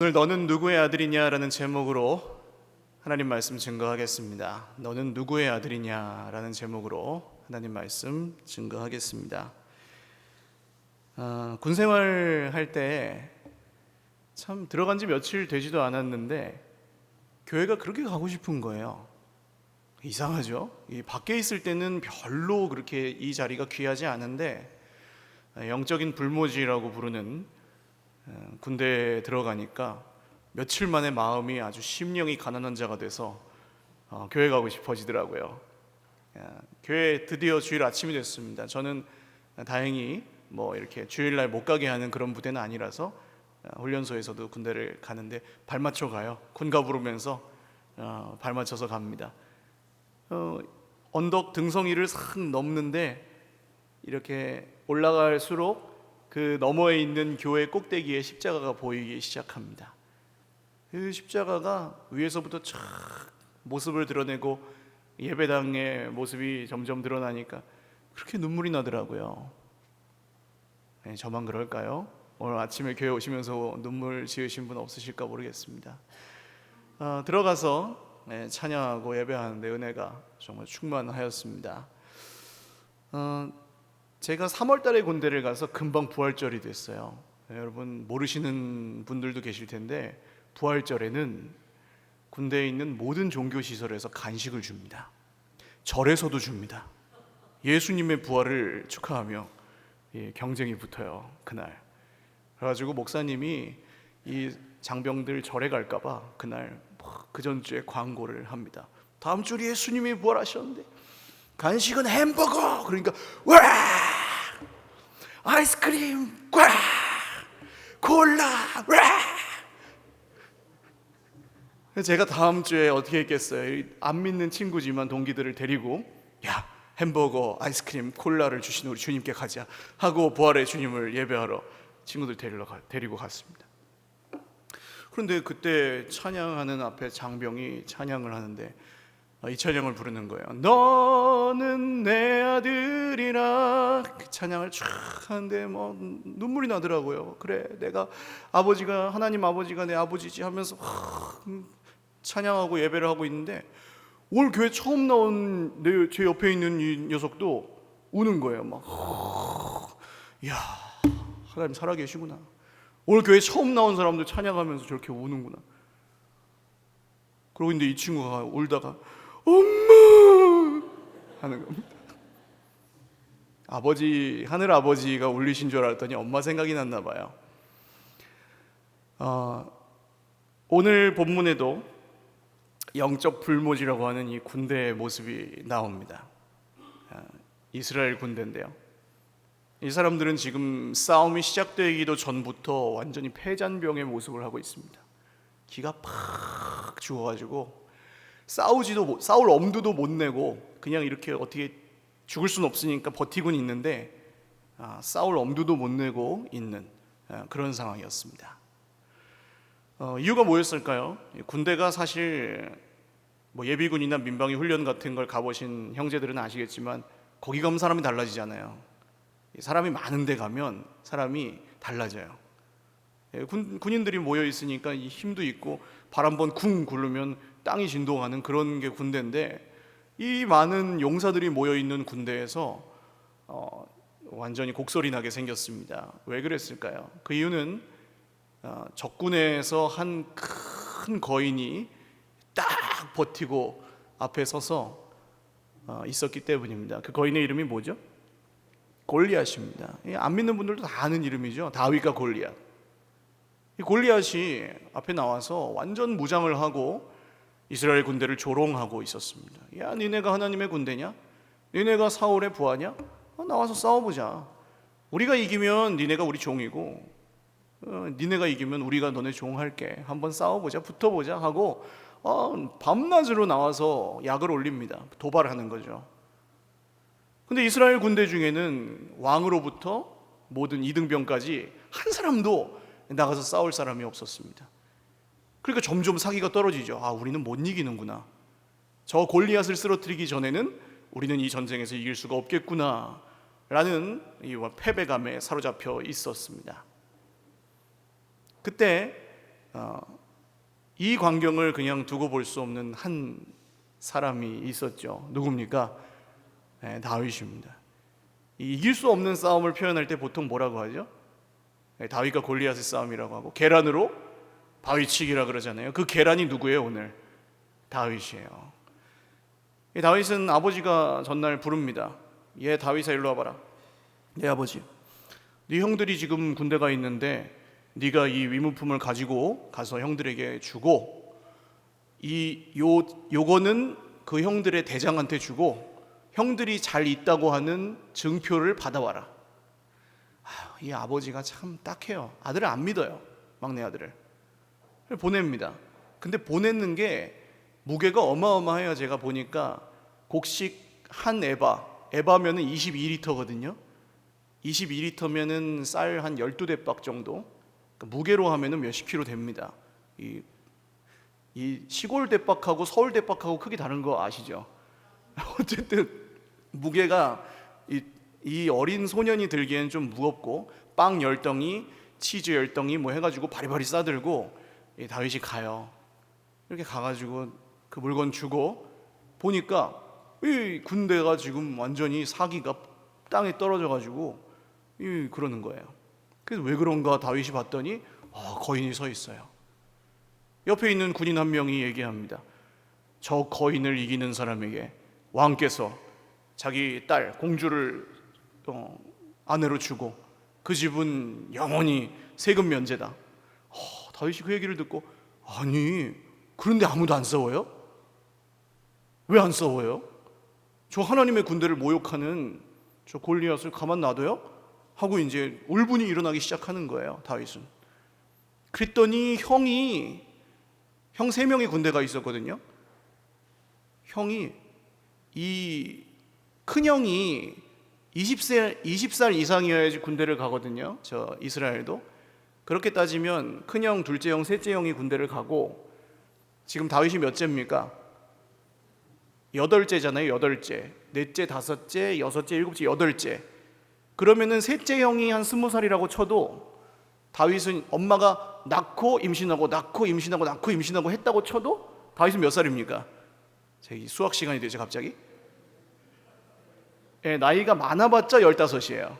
오늘 너는 누구의 아들이냐라는 제목으로 하나님 말씀 증거하겠습니다. 너는 누구의 아들이냐라는 제목으로 하나님 말씀 증거하겠습니다. 군 생활할 때 참 들어간 지 며칠 되지도 않았는데 교회가 그렇게 가고 싶은 거예요. 이상하죠? 이 밖에 있을 때는 별로 그렇게 이 자리가 귀하지 않은데 영적인 불모지라고 부르는 군대에 들어가니까 며칠 만에 마음이 아주 심령이 가난한 자가 돼서 교회 가고 싶어지더라고요. 교회 드디어 주일 아침이 됐습니다. 저는 다행히 뭐 이렇게 주일날 못 가게 하는 그런 부대는 아니라서 훈련소에서도 군대를 가는데 발 맞춰 가요. 군가 부르면서 발 맞춰서 갑니다. 언덕 등성이를 싹 넘는데 이렇게 올라갈수록 그 너머에 있는 교회 꼭대기에 십자가가 보이기 시작합니다. 그 십자가가 위에서부터 쫙 모습을 드러내고 예배당의 모습이 점점 드러나니까 그렇게 눈물이 나더라고요. 저만 그럴까요? 오늘 아침에 교회 오시면서 눈물 지으신 분 없으실까 모르겠습니다. 들어가서 찬양하고 예배하는데 은혜가 정말 충만하였습니다. 제가 3월 달에 군대를 가서 금방 부활절이 됐어요. 여러분 모르시는 분들도 계실 텐데 부활절에는 군대에 있는 모든 종교시설에서 간식을 줍니다. 절에서도 줍니다. 예수님의 부활을 축하하며 경쟁이 붙어요. 그날. 그래가지고 목사님이 이 장병들 절에 갈까봐 그날 그 전주에 광고를 합니다. 다음 주 예수님이 부활하셨는데 간식은 햄버거. 그러니까 와 아이스크림 와 콜라 와. 제가 다음 주에 어떻게 했겠어요? 안 믿는 친구지만 동기들을 데리고 야 햄버거 아이스크림 콜라를 주신 우리 주님께 가자 하고 부활의 주님을 예배하러 친구들 데리고 갔습니다. 그런데 그때 찬양하는 앞에 장병이 찬양을 하는데 이 찬양을 부르는 거예요. 너는 내 아들이라. 그 찬양을 쫙 하는데 뭐 눈물이 나더라고요. 그래 내가 하나님 아버지가 내 아버지지 하면서 찬양하고 예배를 하고 있는데 올 교회 처음 나온 제 옆에 있는 이 녀석도 우는 거예요. 막 이야 하나님 살아계시구나. 오늘 교회 처음 나온 사람도 찬양하면서 저렇게 우는구나. 그러고 있는데 이 친구가 울다가 엄마 하는 겁니다. 하늘 아버지가 울리신 줄 알았더니 엄마 생각이 났나 봐요. 오늘 본문에도 영적 불모지라고 하는 이 군대의 모습이 나옵니다. 이스라엘 군대인데요. 이 사람들은 지금 싸움이 시작되기도 전부터 완전히 패잔병의 모습을 하고 있습니다. 기가 팍 죽어가지고 싸울 엄두도 못 내고 그냥 이렇게 어떻게 죽을 수는 없으니까 버티고는 있는데 싸울 엄두도 못 내고 있는 그런 상황이었습니다. 이유가 뭐였을까요? 군대가 사실 뭐 예비군이나 민방위 훈련 같은 걸 가보신 형제들은 아시겠지만 거기 가면 사람이 달라지잖아요. 사람이 많은 데 가면 사람이 달라져요. 군인들이 모여 있으니까 이 힘도 있고 발 한번 쿵 굴르면 땅이 진동하는 그런 게 군대인데 이 많은 용사들이 모여 있는 군대에서 완전히 곡소리 나게 생겼습니다. 왜 그랬을까요? 그 이유는 적군에서 한 큰 거인이 딱 버티고 앞에 서서 있었기 때문입니다. 그 거인의 이름이 뭐죠? 골리앗입니다. 안 믿는 분들도 다 아는 이름이죠. 다윗과 골리앗. 이 골리앗이 앞에 나와서 완전 무장을 하고 이스라엘 군대를 조롱하고 있었습니다. 야, 니네가 하나님의 군대냐? 니네가 사울의 부하냐? 나와서 싸워보자. 우리가 이기면 니네가 우리 종이고 니네가 이기면 우리가 너네 종할게. 한번 싸워보자, 붙어보자 하고 밤낮으로 나와서 약을 올립니다. 도발하는 거죠. 근데 이스라엘 군대 중에는 왕으로부터 모든 이등병까지 한 사람도 나가서 싸울 사람이 없었습니다. 그러니까 점점 사기가 떨어지죠. 우리는 못 이기는구나. 저 골리앗을 쓰러뜨리기 전에는 우리는 이 전쟁에서 이길 수가 없겠구나 라는 이 패배감에 사로잡혀 있었습니다. 그때 이 광경을 그냥 두고 볼 수 없는 한 사람이 있었죠. 누굽니까? 다윗입니다. 이길 수 없는 싸움을 표현할 때 보통 뭐라고 하죠? 다윗과 골리앗의 싸움이라고 하고, 계란으로 바위치기라 그러잖아요. 그 계란이 누구예요? 오늘 다윗이에요. 다윗은 아버지가 전날 부릅니다. 얘 다윗아, 일로 와봐라. 내 아버지, 네 형들이 지금 군대가 있는데 네가 이 위문품을 가지고 가서 형들에게 주고, 요거는 그 형들의 대장한테 주고 형들이 잘 있다고 하는 증표를 받아와라. 이 아버지가 참 딱해요. 아들을 안 믿어요. 막내 아들을 보냅니다. 근데 보냈는 게 무게가 어마어마해요. 제가 보니까 곡식 한 에바면은 22리터거든요 22리터면은 쌀 한 12대박 정도. 그러니까 무게로 하면은 몇십 킬로 됩니다. 이 시골 대박하고 서울 대박하고 크게 다른 거 아시죠? 어쨌든 무게가 이 어린 소년이 들기엔 좀 무겁고, 빵 10덩이, 치즈 10덩이 뭐 해가지고 바리바리 싸들고 다윗이 가요. 이렇게 가가지고 그 물건 주고 보니까 이 군대가 지금 완전히 사기가 땅에 떨어져가지고 그러는 거예요. 그래서 왜 그런가 다윗이 봤더니 거인이 서 있어요. 옆에 있는 군인 한 명이 얘기합니다. 저 거인을 이기는 사람에게 왕께서 자기 딸 공주를 아내로 주고 그 집은 영원히 세금 면제다. 다윗이 그 얘기를 듣고, 아니 그런데 아무도 안 싸워요? 왜 안 싸워요? 저 하나님의 군대를 모욕하는 저 골리앗을 가만 놔둬요? 하고 이제 울분이 일어나기 시작하는 거예요, 다윗은. 그랬더니 형 3명의 군대가 있었거든요. 형이, 이 큰형이 20살 이상이어야지 군대를 가거든요, 저 이스라엘도. 그렇게 따지면 큰형, 둘째형, 셋째형이 군대를 가고, 지금 다윗이 몇째입니까? 8째잖아요. 8째, 넷째, 다섯째, 여섯째, 일곱째, 8째. 그러면은 셋째 형이 한 20살이라고 쳐도, 다윗은 엄마가 낳고 임신하고 낳고 임신하고 낳고 임신하고 했다고 쳐도 다윗은 몇 살입니까? 제 수학 시간이 되죠 갑자기? 나이가 많아봤자 15이에요.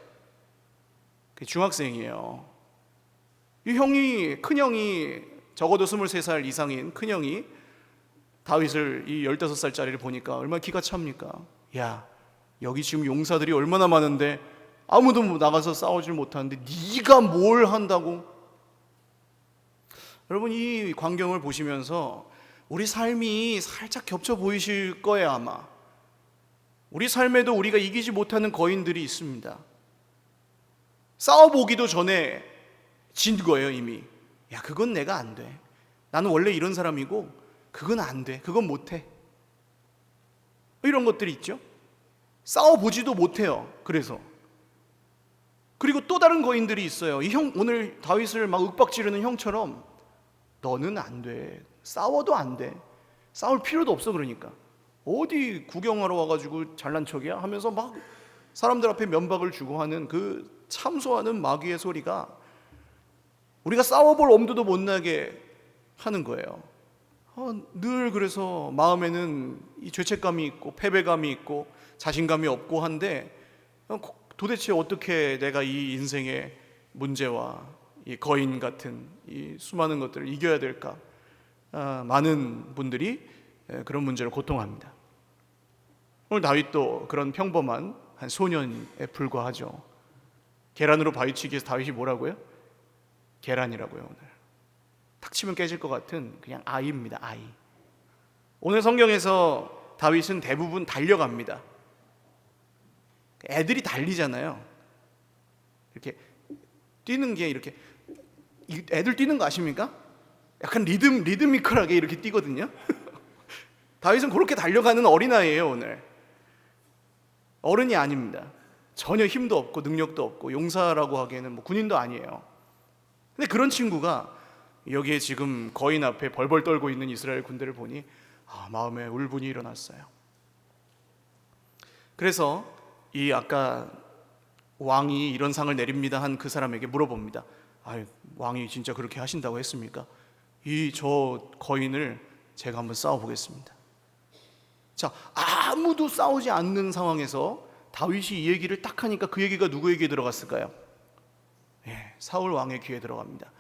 중학생이에요. 이 형이, 큰형이 적어도 23살 이상인 큰형이 다윗을, 이 15살짜리를 보니까 얼마나 기가 찹니까? 야, 여기 지금 용사들이 얼마나 많은데 아무도 나가서 싸우질 못하는데 네가 뭘 한다고? 여러분, 이 광경을 보시면서 우리 삶이 살짝 겹쳐 보이실 거예요. 아마 우리 삶에도 우리가 이기지 못하는 거인들이 있습니다. 싸워보기도 전에 진 거예요 이미. 야, 그건 내가 안 돼. 나는 원래 이런 사람이고 그건 안 돼. 그건 못해. 이런 것들이 있죠. 싸워보지도 못해요. 그리고 또 다른 거인들이 있어요. 이 형, 오늘 다윗을 막 윽박지르는 형처럼 너는 안 돼. 싸워도 안 돼. 싸울 필요도 없어. 그러니까 어디 구경하러 와가지고 잘난 척이야 하면서 막 사람들 앞에 면박을 주고 하는 그 참소하는 마귀의 소리가 우리가 싸워볼 엄두도 못 나게 하는 거예요. 늘 그래서 마음에는 이 죄책감이 있고 패배감이 있고 자신감이 없고 한데, 도대체 어떻게 내가 이 인생의 문제와 이 거인 같은 이 수많은 것들을 이겨야 될까? 많은 분들이 그런 문제로 고통합니다. 오늘 다윗도 그런 평범한 한 소년에 불과하죠. 계란으로 바위치기해서 다윗이 뭐라고요? 계란이라고요. 오늘 탁 치면 깨질 것 같은 그냥 아이입니다. 아이. 오늘 성경에서 다윗은 대부분 달려갑니다. 애들이 달리잖아요. 이렇게 뛰는 게 이렇게, 애들 뛰는 거 아십니까? 약간 리드미컬하게 이렇게 뛰거든요. 다윗은 그렇게 달려가는 어린아이예요. 오늘 어른이 아닙니다. 전혀 힘도 없고 능력도 없고 용사라고 하기에는 뭐 군인도 아니에요. 근데 그런 친구가 여기에 지금 거인 앞에 벌벌 떨고 있는 이스라엘 군대를 보니 마음에 울분이 일어났어요. 그래서 이 아까 왕이 이런 상을 내립니다 한 그 사람에게 물어봅니다. 왕이 진짜 그렇게 하신다고 했습니까? 이 저 거인을 제가 한번 싸워보겠습니다. 자, 아무도 싸우지 않는 상황에서 다윗이 이 얘기를 딱 하니까 그 얘기가 누구에게 들어갔을까요? 사울 왕의 귀에 들어갑니다.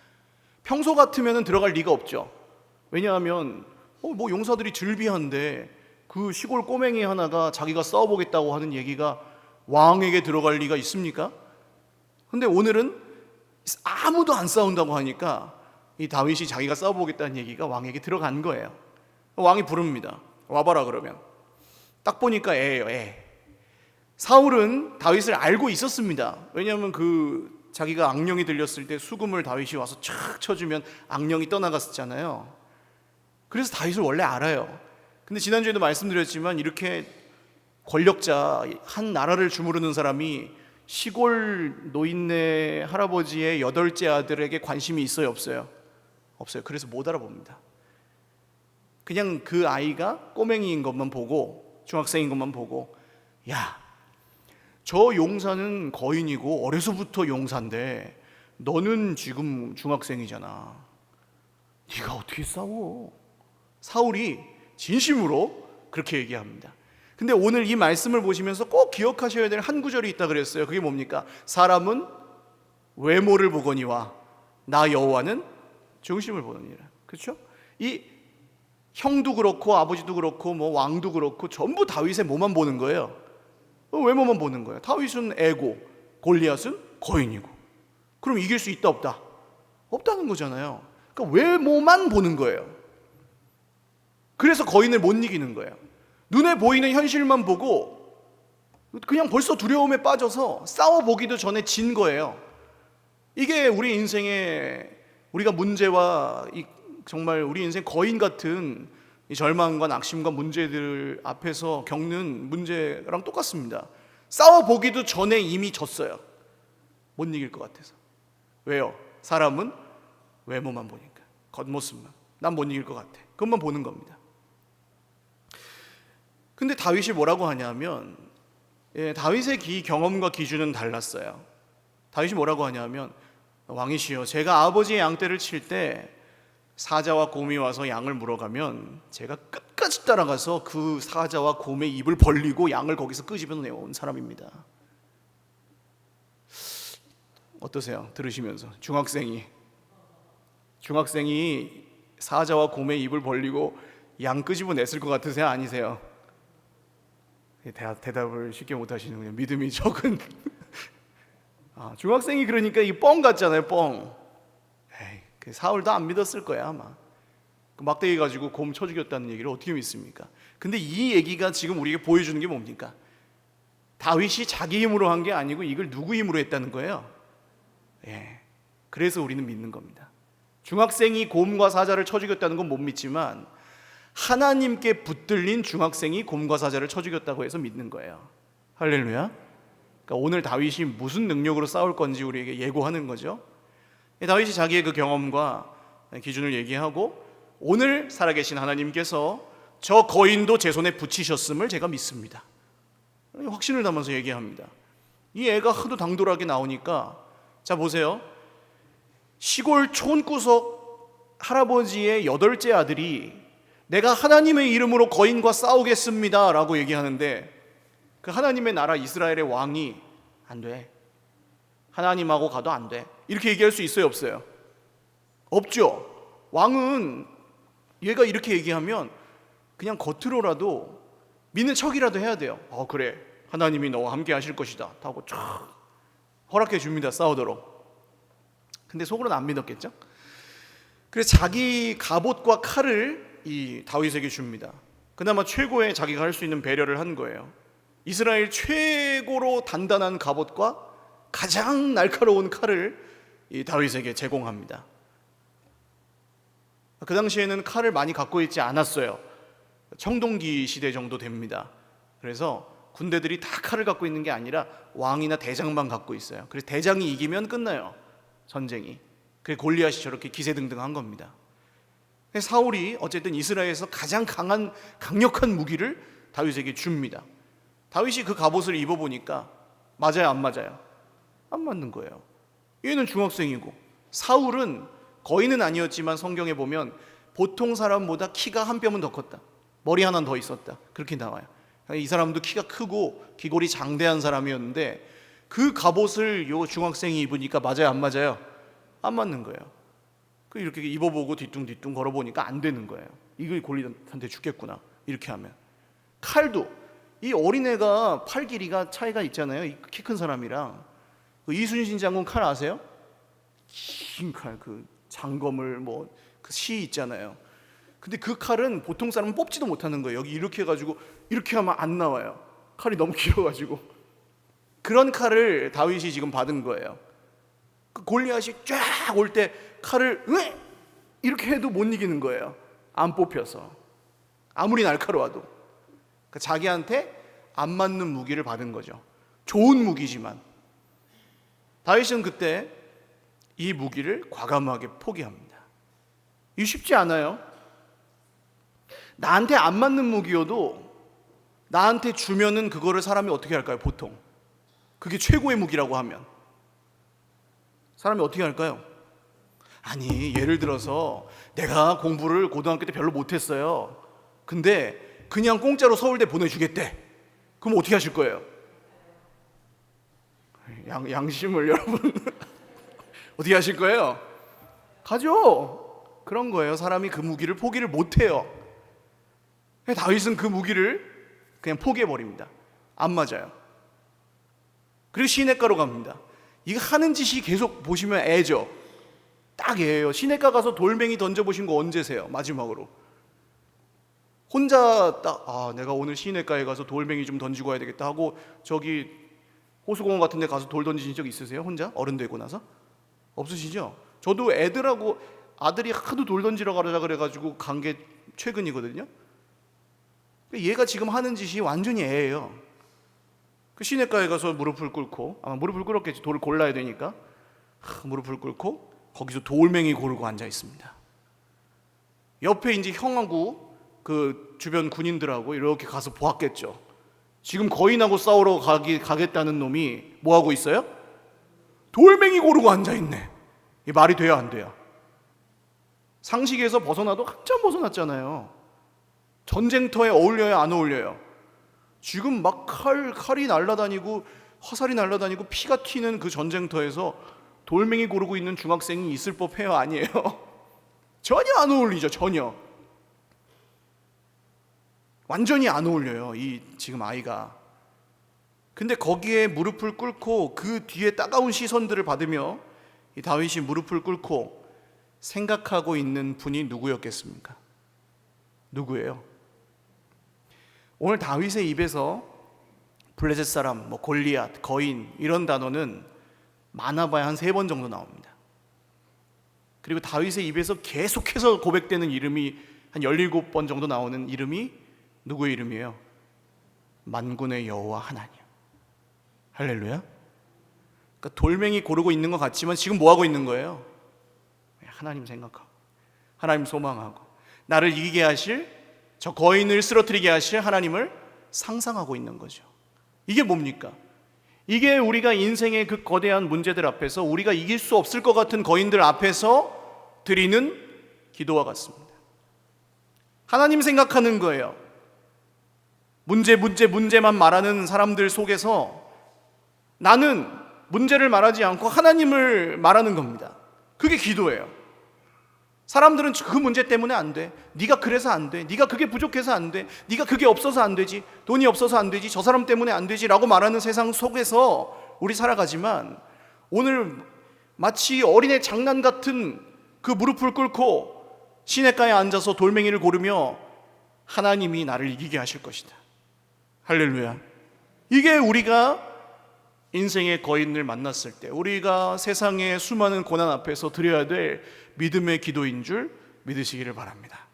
평소 같으면 들어갈 리가 없죠. 왜냐하면 뭐 용사들이 즐비한데 그 시골 꼬맹이 하나가 자기가 싸워보겠다고 하는 얘기가 왕에게 들어갈 리가 있습니까? 근데 오늘은 아무도 안 싸운다고 하니까 이 다윗이 자기가 싸워보겠다는 얘기가 왕에게 들어간 거예요. 왕이 부릅니다. 와봐라 그러면. 딱 보니까 애예요, 애. 사울은 다윗을 알고 있었습니다. 왜냐하면 자기가 악령이 들렸을 때 수금을 다윗이 와서 촥 쳐주면 악령이 떠나갔었잖아요. 그래서 다윗을 원래 알아요. 근데 지난주에도 말씀드렸지만 이렇게 권력자, 한 나라를 주무르는 사람이 시골 노인네 할아버지의 8째 아들에게 관심이 있어요, 없어요? 없어요. 그래서 못 알아봅니다. 그냥 그 아이가 꼬맹이인 것만 보고, 중학생인 것만 보고, 야, 저 용사는 거인이고 어려서부터 용사인데 너는 지금 중학생이잖아. 네가 어떻게 싸워? 사울이 진심으로 그렇게 얘기합니다. 근데 오늘 이 말씀을 보시면서 꼭 기억하셔야 될 한 구절이 있다 그랬어요. 그게 뭡니까? 사람은 외모를 보거니와 나 여호와는 중심을 보느니라. 그렇죠? 이 형도 그렇고 아버지도 그렇고 뭐 왕도 그렇고 전부 다윗의 몸만 보는 거예요. 외모만 보는 거예요. 다윗은 애고 골리앗은 거인이고. 그럼 이길 수 있다 없다? 없다는 거잖아요. 그러니까 외모만 보는 거예요. 그래서 거인을 못 이기는 거예요. 눈에 보이는 현실만 보고 그냥 벌써 두려움에 빠져서 싸워보기도 전에 진 거예요. 이게 우리 인생의 우리가 문제와 정말 우리 인생 거인 같은 이 절망과 낙심과 문제들 앞에서 겪는 문제랑 똑같습니다. 싸워보기도 전에 이미 졌어요. 못 이길 것 같아서. 왜요? 사람은 외모만 보니까, 겉모습만. 난 못 이길 것 같아. 그것만 보는 겁니다. 근데 다윗이 뭐라고 하냐면 다윗의 경험과 기준은 달랐어요. 다윗이 뭐라고 하냐면 왕이시여, 제가 아버지의 양떼를 칠 때 사자와 곰이 와서 양을 물어가면 제가 끝까지 따라가서 그 사자와 곰의 입을 벌리고 양을 거기서 끄집어내온 사람입니다. 어떠세요? 들으시면서 중학생이 사자와 곰의 입을 벌리고 양 끄집어냈을 것 같으세요? 아니세요? 대답을 쉽게 못하시는군요. 믿음이 적은 중학생이 그러니까 이 뻥 같잖아요. 뻥. 사울도 안 믿었을 거야 아마. 그 막대기 가지고 곰 쳐 죽였다는 얘기를 어떻게 믿습니까? 근데 이 얘기가 지금 우리에게 보여주는 게 뭡니까? 다윗이 자기 힘으로 한 게 아니고 이걸 누구 힘으로 했다는 거예요. 그래서 우리는 믿는 겁니다. 중학생이 곰과 사자를 쳐 죽였다는 건 못 믿지만 하나님께 붙들린 중학생이 곰과 사자를 쳐 죽였다고 해서 믿는 거예요. 할렐루야. 그러니까 오늘 다윗이 무슨 능력으로 싸울 건지 우리에게 예고하는 거죠. 다윗이 자기의 그 경험과 기준을 얘기하고 오늘 살아계신 하나님께서 저 거인도 제 손에 붙이셨음을 제가 믿습니다. 확신을 담아서 얘기합니다. 이 애가 하도 당돌하게 나오니까 자 보세요. 시골 촌구석 할아버지의 8째 아들이 내가 하나님의 이름으로 거인과 싸우겠습니다 라고 얘기하는데 그 하나님의 나라 이스라엘의 왕이 안 돼. 하나님하고 가도 안 돼. 이렇게 얘기할 수 있어요, 없어요? 없죠. 왕은 얘가 이렇게 얘기하면 그냥 겉으로라도 믿는 척이라도 해야 돼요. 그래, 하나님이 너와 함께 하실 것이다 하고 쫙 허락해 줍니다, 싸우도록. 근데 속으로는 안 믿었겠죠? 그래서 자기 갑옷과 칼을 이 다윗에게 줍니다. 그나마 최고의 자기가 할 수 있는 배려를 한 거예요. 이스라엘 최고로 단단한 갑옷과 가장 날카로운 칼을 이 다윗에게 제공합니다. 그 당시에는 칼을 많이 갖고 있지 않았어요. 청동기 시대 정도 됩니다. 그래서 군대들이 다 칼을 갖고 있는 게 아니라 왕이나 대장만 갖고 있어요. 그래서 대장이 이기면 끝나요, 전쟁이. 그게 골리앗이 저렇게 기세등등한 겁니다. 사울이 어쨌든 이스라엘에서 가장 강력한 무기를 다윗에게 줍니다. 다윗이 그 갑옷을 입어보니까 맞아요, 안 맞아요? 안 맞는 거예요. 얘는 중학생이고 사울은 거인은 아니었지만 성경에 보면 보통 사람보다 키가 한 뼘은 더 컸다, 머리 하나는 더 있었다, 그렇게 나와요. 이 사람도 키가 크고 기골이 장대한 사람이었는데 그 갑옷을 요 중학생이 입으니까 맞아요, 안 맞아요? 안 맞는 거예요. 그 이렇게 입어보고 뒤뚱뒤뚱 걸어보니까 안 되는 거예요. 이거 골리앗한테 죽겠구나, 이렇게 하면. 칼도 이 어린애가 팔 길이가 차이가 있잖아요, 키 큰 사람이랑. 그 이순신 장군 칼 아세요? 긴 칼, 그 장검을 뭐 그 시 있잖아요. 근데 그 칼은 보통 사람은 뽑지도 못하는 거예요. 여기 이렇게 해가지고 이렇게 하면 안 나와요. 칼이 너무 길어가지고. 그런 칼을 다윗이 지금 받은 거예요. 그 골리앗이 쫙 올 때 칼을 이렇게 해도 못 이기는 거예요. 안 뽑혀서. 아무리 날카로워도. 그러니까 자기한테 안 맞는 무기를 받은 거죠. 좋은 무기지만. 다윗은 그때 이 무기를 과감하게 포기합니다. 이거 쉽지 않아요. 나한테 안 맞는 무기여도 나한테 주면은 그거를 사람이 어떻게 할까요? 보통 그게 최고의 무기라고 하면 사람이 어떻게 할까요? 아니, 예를 들어서 내가 공부를 고등학교 때 별로 못했어요. 근데 그냥 공짜로 서울대 보내주겠대. 그럼 어떻게 하실 거예요? 양심을 여러분 어떻게 하실 거예요? 가죠. 그런 거예요. 사람이 그 무기를 포기를 못해요. 다윗은 그 무기를 그냥 포기해버립니다. 안 맞아요. 그리고 시냇가로 갑니다. 이거 하는 짓이 계속 보시면 애죠. 딱 애예요. 시냇가 가서 돌멩이 던져보신 거 언제세요? 마지막으로 혼자 딱 내가 오늘 시냇가에 가서 돌멩이 좀 던지고 와야 되겠다 하고 저기 호수공원 같은 데 가서 돌 던지신 적 있으세요? 혼자? 어른 되고 나서? 없으시죠? 저도 아들이 하도 돌 던지러 가자 그래가지고 간 게 최근이거든요. 얘가 지금 하는 짓이 완전히 애예요. 그 시냇가에 가서 무릎을 꿇고, 아마 무릎을 꿇었겠지, 돌을 골라야 되니까. 무릎을 꿇고 거기서 돌멩이 고르고 앉아 있습니다. 옆에 이제 형하고 그 주변 군인들하고 이렇게 가서 보았겠죠. 지금 거인하고 싸우러 가겠다는 놈이 뭐 하고 있어요? 돌멩이 고르고 앉아 있네. 이 말이 돼야 안 돼요? 상식에서 벗어나도 한참 벗어났잖아요. 전쟁터에 어울려요, 안 어울려요? 지금 막 칼이 날아다니고 화살이 날아다니고 피가 튀는 그 전쟁터에서 돌멩이 고르고 있는 중학생이 있을 법해요, 아니에요? 전혀 안 어울리죠, 전혀. 완전히 안 어울려요, 이 지금 아이가. 근데 거기에 무릎을 꿇고 그 뒤에 따가운 시선들을 받으며 이 다윗이 무릎을 꿇고 생각하고 있는 분이 누구였겠습니까? 누구예요? 오늘 다윗의 입에서 블레셋 사람, 골리앗, 거인 이런 단어는 많아봐야 한 3번 정도 나옵니다. 그리고 다윗의 입에서 계속해서 고백되는 이름이 한 17번 정도 나오는 이름이 누구의 이름이에요? 만군의 여호와 하나님. 할렐루야. 그러니까 돌멩이 고르고 있는 것 같지만 지금 뭐 하고 있는 거예요? 하나님 생각하고, 하나님 소망하고, 나를 이기게 하실, 저 거인을 쓰러뜨리게 하실 하나님을 상상하고 있는 거죠. 이게 뭡니까? 이게 우리가 인생의 그 거대한 문제들 앞에서 우리가 이길 수 없을 것 같은 거인들 앞에서 드리는 기도와 같습니다. 하나님 생각하는 거예요. 문제만 말하는 사람들 속에서 나는 문제를 말하지 않고 하나님을 말하는 겁니다. 그게 기도예요. 사람들은 그 문제 때문에 안 돼, 네가 그래서 안 돼, 네가 그게 부족해서 안 돼, 네가 그게 없어서 안 되지, 돈이 없어서 안 되지, 저 사람 때문에 안 되지 라고 말하는 세상 속에서 우리 살아가지만, 오늘 마치 어린애 장난 같은 그 무릎을 꿇고 시냇가에 앉아서 돌멩이를 고르며 하나님이 나를 이기게 하실 것이다. 할렐루야. 이게 우리가 인생의 거인을 만났을 때 우리가 세상의 수많은 고난 앞에서 드려야 될 믿음의 기도인 줄 믿으시기를 바랍니다.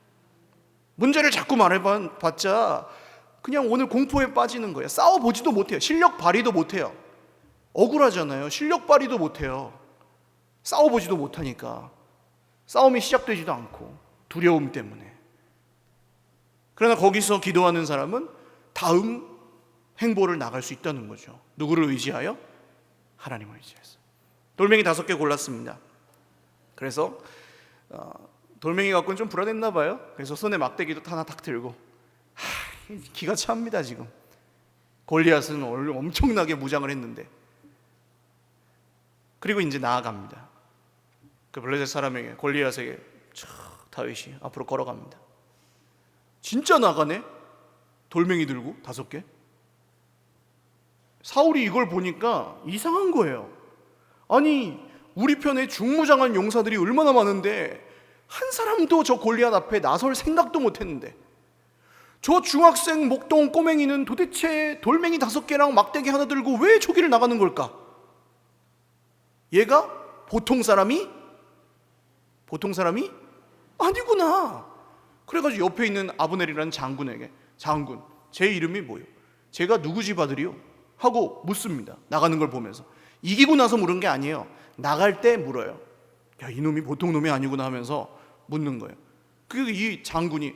문제를 자꾸 말해봤자 그냥 오늘 공포에 빠지는 거예요. 싸워보지도 못해요. 실력 발휘도 못해요. 억울하잖아요. 실력 발휘도 못해요. 싸워보지도 못하니까. 싸움이 시작되지도 않고 두려움 때문에. 그러나 거기서 기도하는 사람은 다음 행보를 나갈 수 있다는 거죠. 누구를 의지하여? 하나님을 의지해서. 돌멩이 5개 골랐습니다. 그래서 돌멩이 갖고는 좀 불안했나 봐요. 그래서 손에 막대기도 하나 딱 들고 기가 찹니다. 지금 골리앗은 엄청나게 무장을 했는데, 그리고 이제 나아갑니다. 그 블레셋 사람에게, 골리앗에게 다윗이 앞으로 걸어갑니다. 진짜 나가네. 돌멩이 들고 5개. 사울이 이걸 보니까 이상한 거예요. 아니, 우리 편에 중무장한 용사들이 얼마나 많은데 한 사람도 저 골리앗 앞에 나설 생각도 못 했는데, 저 중학생 목동 꼬맹이는 도대체 돌멩이 5개랑 막대기 하나 들고 왜 저기를 나가는 걸까? 얘가 보통 사람이 아니구나. 그래가지고 옆에 있는 아브넬이라는 장군에게, 장군, 제 이름이 뭐요? 제가 누구 집 아들이요? 하고 묻습니다. 나가는 걸 보면서. 이기고 나서 물은 게 아니에요. 나갈 때 물어요. 야, 이놈이 보통 놈이 아니구나 하면서 묻는 거예요. 그래서 이 장군이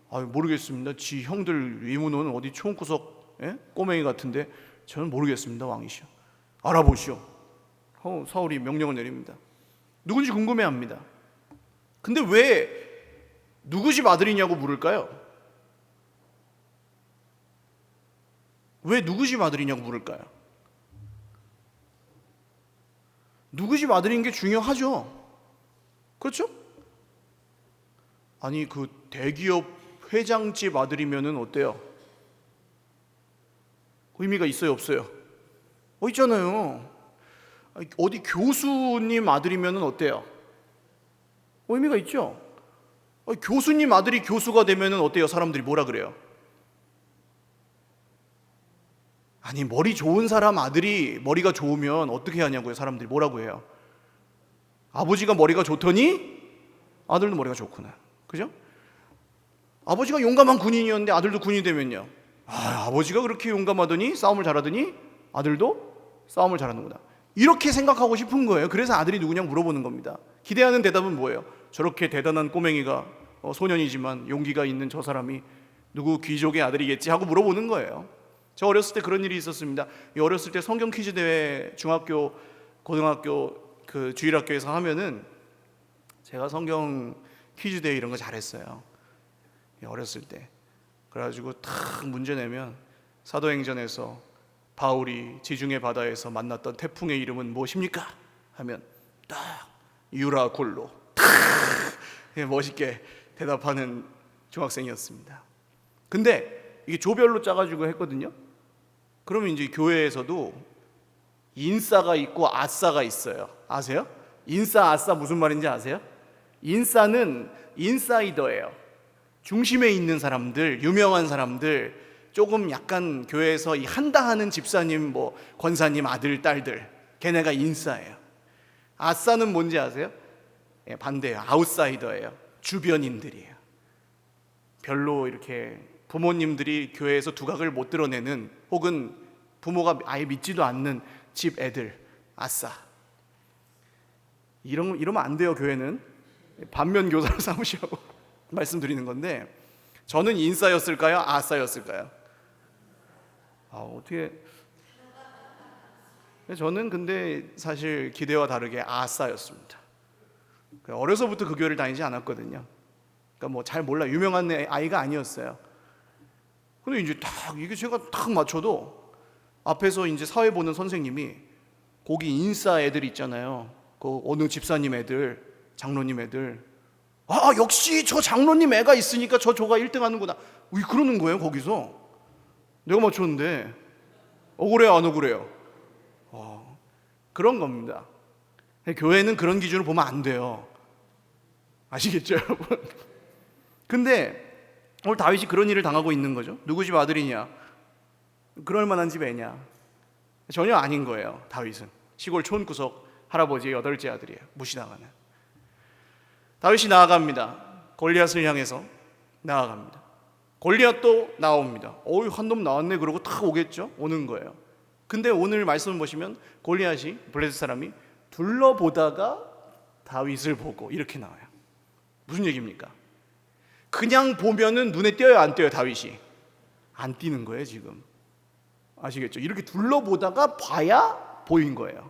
모르겠습니다. 지 형들 위문은 어디 총구석 꼬맹이 같은데 저는 모르겠습니다. 왕이시여, 알아보시오. 사울이 명령을 내립니다. 누군지 궁금해합니다. 근데 왜 누구 집 아들이냐고 물을까요? 왜 누구 집 아들이냐고 물을까요? 누구 집 아들인 게 중요하죠. 그렇죠? 아니, 그 대기업 회장집 아들이면은 어때요? 의미가 있어요, 없어요? 있잖아요. 어디 교수님 아들이면은 어때요? 의미가 있죠. 교수님 아들이 교수가 되면은 어때요? 사람들이 뭐라 그래요? 아니, 머리 좋은 사람 아들이 머리가 좋으면 어떻게 하냐고요? 사람들이 뭐라고 해요? 아버지가 머리가 좋더니 아들도 머리가 좋구나. 그죠? 아버지가 용감한 군인이었는데 아들도 군인이 되면요, 아버지가 그렇게 용감하더니 싸움을 잘하더니 아들도 싸움을 잘하는구나. 이렇게 생각하고 싶은 거예요. 그래서 아들이 누구냐고 물어보는 겁니다. 기대하는 대답은 뭐예요? 저렇게 대단한 꼬맹이가, 소년이지만 용기가 있는 저 사람이 누구 귀족의 아들이겠지 하고 물어보는 거예요. 저 어렸을 때 그런 일이 있었습니다. 어렸을 때 성경 퀴즈 대회 중학교, 고등학교 그 주일학교에서 하면은 제가 성경 퀴즈 대회 이런 거 잘했어요. 어렸을 때. 그래가지고 탁 문제 내면 사도행전에서 바울이 지중해 바다에서 만났던 태풍의 이름은 무엇입니까? 하면 딱 유라굴로 탁 멋있게 대답하는 중학생이었습니다. 근데 이게 조별로 짜가지고 했거든요. 그러면 이제 교회에서도 인싸가 있고 아싸가 있어요. 아세요? 인싸, 아싸 무슨 말인지 아세요? 인싸는 인사이더예요. 중심에 있는 사람들, 유명한 사람들, 조금 약간 교회에서 한다 하는 집사님, 권사님 아들, 딸들, 걔네가 인싸예요. 아싸는 뭔지 아세요? 반대예요. 아웃사이더예요. 주변인들이에요. 별로 이렇게 부모님들이 교회에서 두각을 못 드러내는, 혹은 부모가 아예 믿지도 않는 집 애들, 아싸. 이러면 안 돼요. 교회는 반면 교사를 삼으시라고 말씀드리는 건데, 저는 인싸였을까요? 아싸였을까요? 어떻게? 저는 근데 사실 기대와 다르게 아싸였습니다. 어려서부터 그 교회를 다니지 않았거든요. 그러니까 잘 몰라, 유명한 아이가 아니었어요. 근데 이제 이게 제가 딱 맞춰도 앞에서 이제 사회 보는 선생님이 거기 인싸 애들 있잖아요. 그 어느 집사님 애들, 장로님 애들. 역시 저 장로님 애가 있으니까 저가 1등 하는구나. 그러는 거예요, 거기서. 내가 맞췄는데. 억울해요, 안 억울해요? 그런 겁니다. 교회는 그런 기준으로 보면 안 돼요. 아시겠죠, 여러분? 근데 오늘 다윗이 그런 일을 당하고 있는 거죠. 누구 집 아들이냐? 그럴 만한 집 애냐? 전혀 아닌 거예요. 다윗은 시골 촌구석 할아버지의 8째 아들이에요. 무시당하는. 다윗이 나아갑니다. 골리앗을 향해서 나아갑니다. 골리앗도 나옵니다. 한 놈 나왔네 그러고 탁 오겠죠. 오는 거예요. 근데 오늘 말씀을 보시면 골리앗이, 블레셋 사람이 둘러보다가 다윗을 보고 이렇게 나와요. 무슨 얘기입니까? 그냥 보면은 눈에 띄어요, 안 띄어요? 다윗이 안 띄는 거예요 지금. 아시겠죠? 이렇게 둘러보다가 봐야 보인 거예요.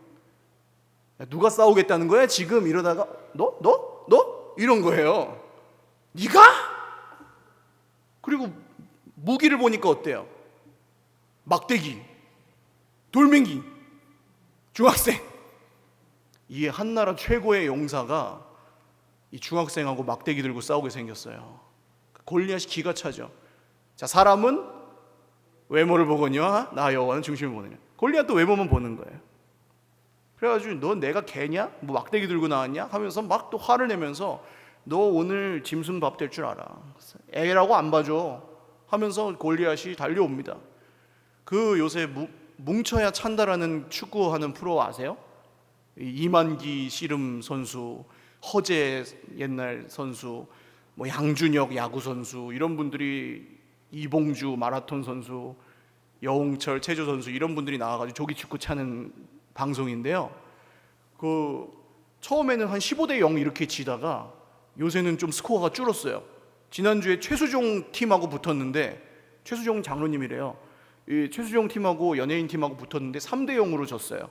누가 싸우겠다는 거야 지금? 이러다가 너? 이런 거예요. 네가? 그리고 무기를 보니까 어때요? 막대기, 돌멩이, 중학생. 이 한나라 최고의 용사가 이 중학생하고 막대기 들고 싸우게 생겼어요. 골리앗이 기가 차죠. 자, 사람은 외모를 보거니와 나 여호와는 중심을 보느냐. 골리앗도 외모만 보는 거예요. 그래가지고 너 내가 개냐? 뭐 막대기 들고 나왔냐? 하면서 막 또 화를 내면서 너 오늘 짐승 밥 될 줄 알아. 애라고 안 봐줘. 하면서 골리앗이 달려옵니다. 그 요새 뭉쳐야 찬다라는 축구하는 프로 아세요? 이만기 씨름 선수, 허재 옛날 선수, 뭐 양준혁 야구 선수 이런 분들이, 이봉주 마라톤 선수, 여홍철 체조 선수 이런 분들이 나와가지고 조기 축구 차는 방송인데요. 그 처음에는 한 15대 0 이렇게 지다가 요새는 좀 스코어가 줄었어요. 지난주에 최수종 팀하고 붙었는데, 최수종 장로님이래요. 이 최수종 팀하고 연예인 팀하고 붙었는데 3대 0으로 졌어요.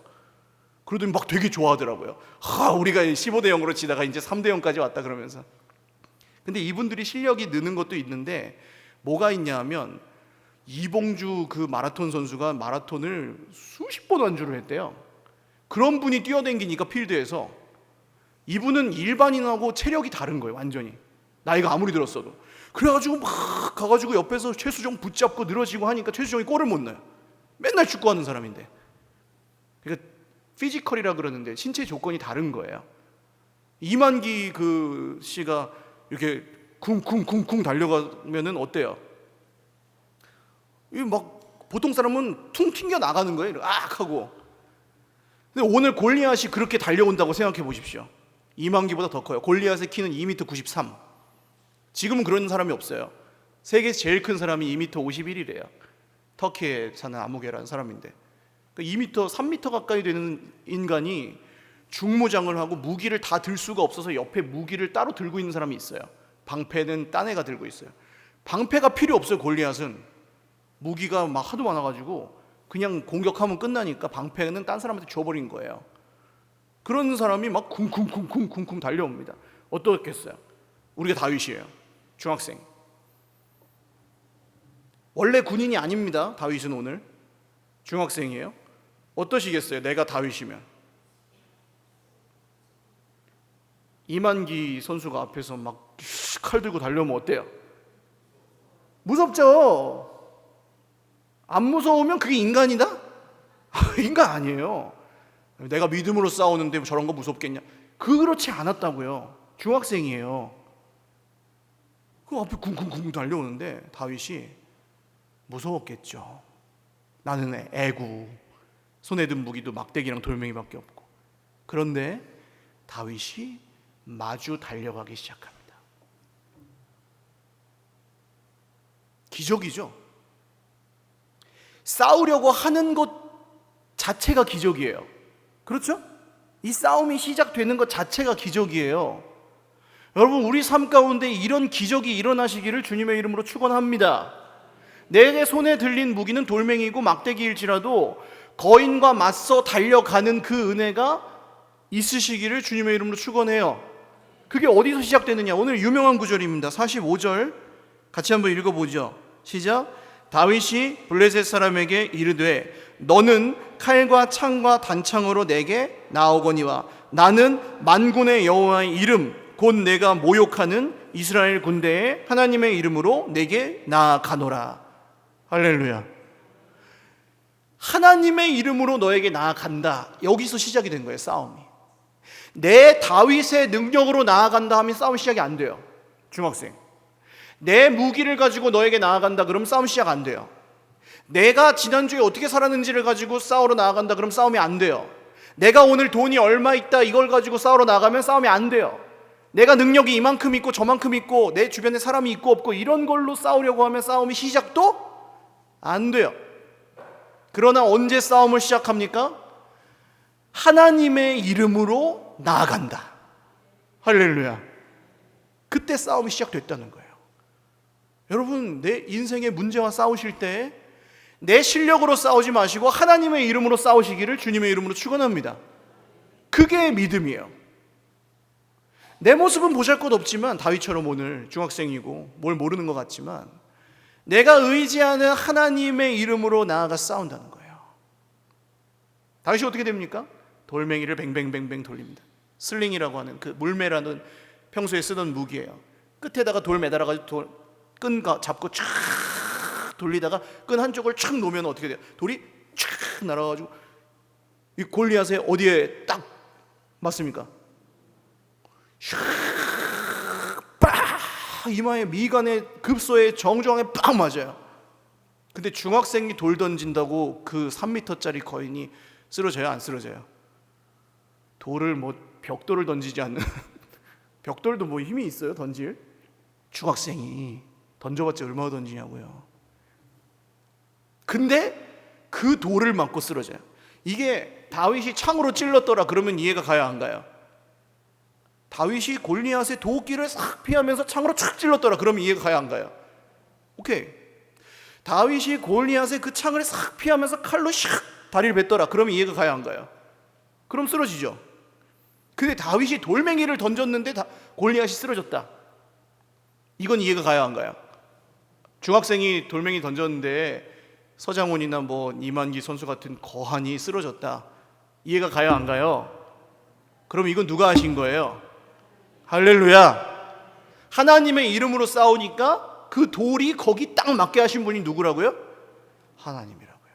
그러더니 막 되게 좋아하더라고요. 우리가 15대 0으로 지다가 이제 3대 0까지 왔다 그러면서. 근데 이분들이 실력이 느는 것도 있는데 뭐가 있냐 하면, 이봉주 그 마라톤 선수가 마라톤을 수십 번 완주를 했대요. 그런 분이 뛰어댕기니까 필드에서 이분은 일반인하고 체력이 다른 거예요. 완전히 나이가 아무리 들었어도. 그래가지고 막 가가지고 옆에서 최수종 붙잡고 늘어지고 하니까 최수종이 골을 못 넣어요. 맨날 축구하는 사람인데. 그러니까 피지컬이라 그러는데 신체 조건이 다른 거예요. 이만기 그 씨가 이렇게 쿵쿵쿵쿵 달려가면은 어때요? 이 막 보통 사람은 퉁 튕겨 나가는 거예요. 악 하고. 근데 오늘 골리앗이 그렇게 달려온다고 생각해 보십시오. 이만기보다 더 커요. 골리앗의 키는 2m 93. 지금은 그런 사람이 없어요. 세계에서 제일 큰 사람이 2m 51이래요. 터키에 사는 아무개라는 사람인데, 2m, 3m 가까이 되는 인간이 중무장을 하고 무기를 다 들 수가 없어서 옆에 무기를 따로 들고 있는 사람이 있어요. 방패는 딴 애가 들고 있어요. 방패가 필요 없어요. 골리앗은 무기가 막 하도 많아가지고 그냥 공격하면 끝나니까 방패는 딴 사람한테 줘버린 거예요. 그런 사람이 막 쿵쿵쿵쿵쿵쿵 달려옵니다. 어떻겠어요? 우리가 다윗이에요. 중학생. 원래 군인이 아닙니다. 다윗은 오늘 중학생이에요. 어떠시겠어요? 내가 다윗이면. 이만기 선수가 앞에서 막 칼 들고 달려오면 어때요? 무섭죠? 안 무서우면 그게 인간이다? 인간 아니에요. 내가 믿음으로 싸우는데 저런 거 무섭겠냐? 그렇지 않았다고요. 중학생이에요. 그 앞에 쿵쿵쿵 달려오는데 다윗이 무서웠겠죠. 나는 애구, 손에 든 무기도 막대기랑 돌멩이밖에 없고. 그런데 다윗이 마주 달려가기 시작합니다. 기적이죠. 싸우려고 하는 것 자체가 기적이에요. 그렇죠? 이 싸움이 시작되는 것 자체가 기적이에요. 여러분, 우리 삶 가운데 이런 기적이 일어나시기를 주님의 이름으로 축원합니다. 내 손에 들린 무기는 돌멩이고 막대기일지라도 거인과 맞서 달려가는 그 은혜가 있으시기를 주님의 이름으로 축원해요. 그게 어디서 시작되느냐? 오늘 유명한 구절입니다. 45절 같이 한번 읽어보죠. 시작. 다윗이 블레셋 사람에게 이르되 너는 칼과 창과 단창으로 내게 나오거니와 나는 만군의 여호와의 이름 곧 내가 모욕하는 이스라엘 군대의 하나님의 이름으로 내게 나아가노라. 할렐루야. 하나님의 이름으로 너에게 나아간다. 여기서 시작이 된 거예요. 싸움이. 내 다윗의 능력으로 나아간다 하면 싸움 시작이 안 돼요. 중학생. 내 무기를 가지고 너에게 나아간다 그러면 싸움 시작 안 돼요. 내가 지난주에 어떻게 살았는지를 가지고 싸우러 나아간다 그러면 싸움이 안 돼요. 내가 오늘 돈이 얼마 있다 이걸 가지고 싸우러 나가면 싸움이 안 돼요. 내가 능력이 이만큼 있고 저만큼 있고 내 주변에 사람이 있고 없고 이런 걸로 싸우려고 하면 싸움이 시작도 안 돼요. 그러나 언제 싸움을 시작합니까? 하나님의 이름으로 나아간다. 할렐루야. 그때 싸움이 시작됐다는 거예요. 여러분, 내 인생의 문제와 싸우실 때 내 실력으로 싸우지 마시고 하나님의 이름으로 싸우시기를 주님의 이름으로 축원합니다. 그게 믿음이에요. 내 모습은 보잘것없지만 다윗처럼 오늘 중학생이고 뭘 모르는 것 같지만 내가 의지하는 하나님의 이름으로 나아가 싸운다는 거예요. 다윗이 어떻게 됩니까? 돌멩이를 뱅뱅뱅뱅 돌립니다. 슬링이라고 하는 그 물매라는 평소에 쓰던 무기예요. 끝에다가 돌 매달아가지고 끈 잡고 쫙 돌리다가 끈 한쪽을 촥 놓으면 어떻게 돼요? 돌이 촥 날아가지고 이 골리앗의 어디에 딱 맞습니까? 빡! 이마에 미간에 급소에 정중앙에 빡 맞아요. 근데 중학생이 돌 던진다고 그 3m짜리 거인이 쓰러져요? 안 쓰러져요? 돌을 뭐 벽돌을 던지지 않는 벽돌도 뭐 힘이 있어요? 던질? 중학생이 던져봤자 얼마나 던지냐고요. 근데 그 돌을 맞고 쓰러져요. 이게 다윗이 창으로 찔렀더라 그러면 이해가 가야 안 가요? 다윗이 골리앗의 도끼를 싹 피하면서 창으로 촥 찔렀더라 그러면 이해가 가야 안 가요? 오케이. 다윗이 골리앗의 그 창을 싹 피하면서 칼로 샥 다리를 뱉더라 그러면 이해가 가야 안 가요? 그럼 쓰러지죠. 근데 다윗이 돌멩이를 던졌는데 골리앗이 쓰러졌다. 이건 이해가 가야 안 가요? 중학생이 돌멩이 던졌는데 서장훈이나 뭐 이만기 선수 같은 거한이 쓰러졌다. 이해가 가야 안 가요? 그럼 이건 누가 하신 거예요? 할렐루야. 하나님의 이름으로 싸우니까 그 돌이 거기 딱 맞게 하신 분이 누구라고요? 하나님이라고요.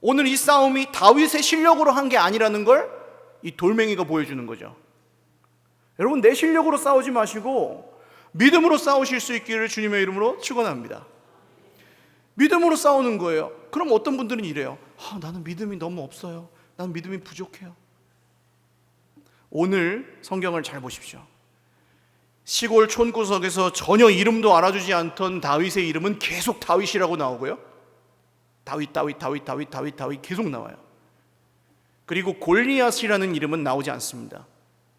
오늘 이 싸움이 다윗의 실력으로 한 게 아니라는 걸 이 돌멩이가 보여주는 거죠. 여러분, 내 실력으로 싸우지 마시고 믿음으로 싸우실 수 있기를 주님의 이름으로 축원합니다. 믿음으로 싸우는 거예요. 그럼 어떤 분들은 이래요. 나는 믿음이 너무 없어요. 나는 믿음이 부족해요. 오늘 성경을 잘 보십시오. 시골 촌구석에서 전혀 이름도 알아주지 않던 다윗의 이름은 계속 다윗이라고 나오고요. 다윗 계속 나와요. 그리고 골리앗이라는 이름은 나오지 않습니다.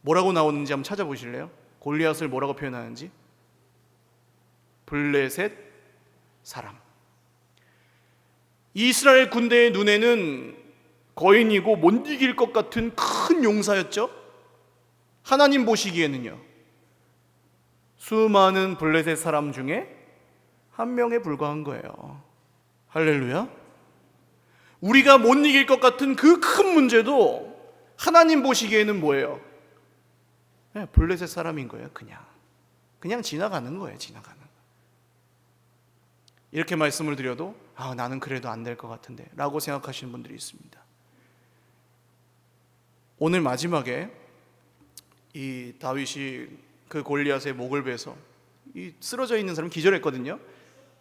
뭐라고 나오는지 한번 찾아보실래요? 골리앗을 뭐라고 표현하는지? 블레셋 사람. 이스라엘 군대의 눈에는 거인이고 못 이길 것 같은 큰 용사였죠. 하나님 보시기에는요, 수많은 블레셋 사람 중에 한 명에 불과한 거예요. 할렐루야. 우리가 못 이길 것 같은 그 큰 문제도 하나님 보시기에는 뭐예요? 블레셋 사람인 거예요. 그냥 지나가는 거예요. 지나가는. 이렇게 말씀을 드려도 나는 그래도 안 될 것 같은데 라고 생각하시는 분들이 있습니다. 오늘 마지막에 이 다윗이 그 골리앗의 목을 베서 이 쓰러져 있는 사람 기절했거든요.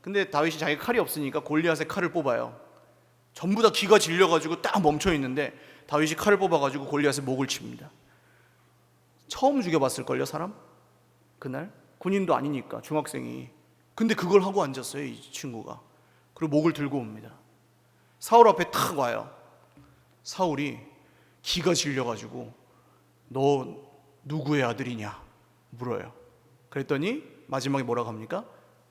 근데 다윗이 자기 칼이 없으니까 골리앗의 칼을 뽑아요. 전부 다 기가 질려가지고 딱 멈춰 있는데 다윗이 칼을 뽑아가지고 골리앗의 목을 칩니다. 처음 죽여봤을걸요, 사람? 그날? 군인도 아니니까, 중학생이. 근데 그걸 하고 앉았어요, 이 친구가. 그리고 목을 들고 옵니다. 사울 앞에 탁 와요. 사울이 기가 질려가지고 너 누구의 아들이냐 물어요. 그랬더니 마지막에 뭐라고 합니까?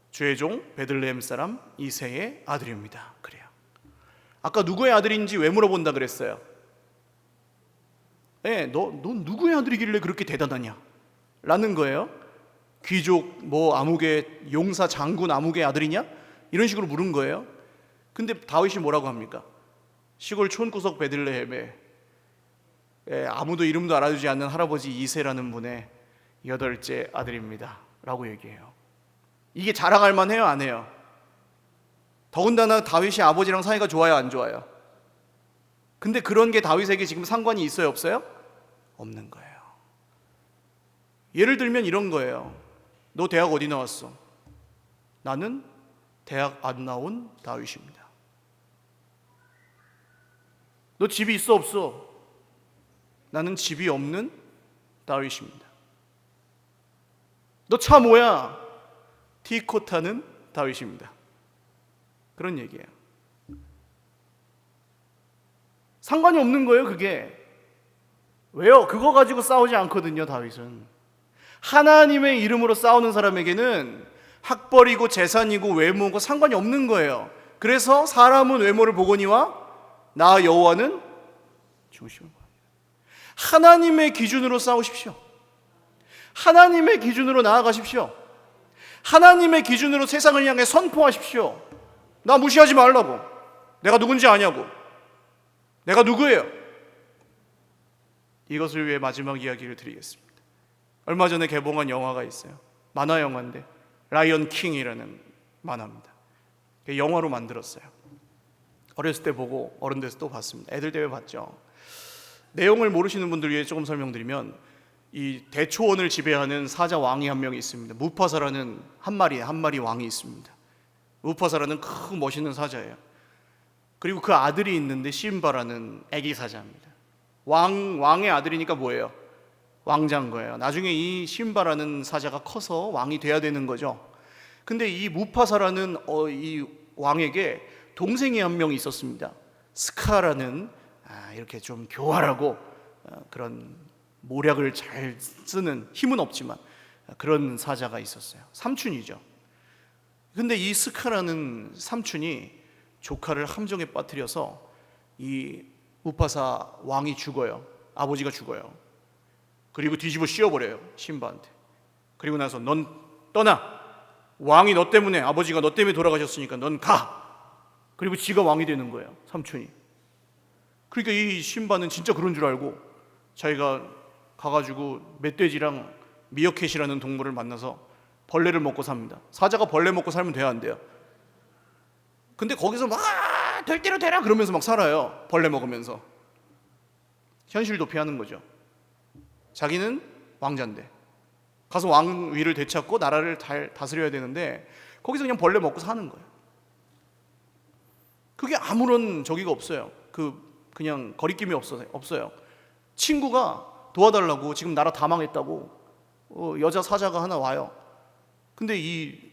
주의 종 베들레헴 사람 이새의 아들입니다. 그래요. 아까 누구의 아들인지 왜 물어본다 그랬어요? 너 누구의 아들이길래 그렇게 대단하냐? 라는 거예요. 귀족 아무개 용사 장군 아무개 아들이냐? 이런 식으로 물은 거예요. 근데 다윗이 뭐라고 합니까? 시골 촌구석 베들레헴에 아무도 이름도 알아주지 않는 할아버지 이새라는 분의 8째 아들입니다 라고 얘기해요. 이게 자랑할 만해요, 안 해요? 더군다나 다윗이 아버지랑 사이가 좋아요, 안 좋아요? 근데 그런 게 다윗에게 지금 상관이 있어요, 없어요? 없는 거예요. 예를 들면 이런 거예요. 너 대학 어디 나왔어? 나는 대학 안 나온 다윗입니다. 너 집이 있어, 없어? 나는 집이 없는 다윗입니다. 너 차 뭐야? 티코 타는 다윗입니다. 그런 얘기예요. 상관이 없는 거예요, 그게. 왜요? 그거 가지고 싸우지 않거든요, 다윗은. 하나님의 이름으로 싸우는 사람에게는 학벌이고 재산이고 외모고 상관이 없는 거예요. 그래서 사람은 외모를 보거니와 나 여호와는 중심을 보아요. 하나님의 기준으로 싸우십시오. 하나님의 기준으로 나아가십시오. 하나님의 기준으로 세상을 향해 선포하십시오. 나 무시하지 말라고. 내가 누군지 아냐고. 내가 누구예요? 이것을 위해 마지막 이야기를 드리겠습니다. 얼마 전에 개봉한 영화가 있어요. 만화 영화인데 라이언 킹이라는 만화입니다. 영화로 만들었어요. 어렸을 때 보고 어른 돼서 또 봤습니다. 애들 때문에 봤죠. 내용을 모르시는 분들 위해 조금 설명드리면, 이 대초원을 지배하는 사자 왕이 한 명이 있습니다. 무파사라는 한 마리 왕이 있습니다. 무파사라는 큰 멋있는 사자예요. 그리고 그 아들이 있는데 심바라는 애기 사자입니다. 왕의 아들이니까 뭐예요? 왕자인 거예요. 나중에 이 심바라는 사자가 커서 왕이 돼야 되는 거죠. 근데 이 무파사라는 이 왕에게 동생이 한 명 있었습니다. 스카라는 이렇게 좀 교활하고 그런 모략을 잘 쓰는, 힘은 없지만 그런 사자가 있었어요. 삼촌이죠. 근데 이 스카라는 삼촌이 조카를 함정에 빠뜨려서 이 무파사 왕이 죽어요. 아버지가 죽어요. 그리고 뒤집어 씌워버려요, 심바한테. 그리고 나서 넌 떠나. 왕이 너 때문에, 아버지가 너 때문에 돌아가셨으니까 넌 가. 그리고 지가 왕이 되는 거예요, 삼촌이. 그러니까 이 심바는 진짜 그런 줄 알고 자기가 가가지고 멧돼지랑 미어캣이라는 동물을 만나서 벌레를 먹고 삽니다. 사자가 벌레 먹고 살면 돼야 안 돼요? 근데 거기서 막 될 대로 되라 그러면서 막 살아요. 벌레 먹으면서. 현실 도피하는 거죠. 자기는 왕자인데 가서 왕 위를 되찾고 나라를 잘 다스려야 되는데 거기서 그냥 벌레 먹고 사는 거예요. 그게 아무런 저기가 없어요. 그냥 거리낌이 없어요. 친구가 도와달라고, 지금 나라 다 망했다고 여자 사자가 하나 와요. 근데 이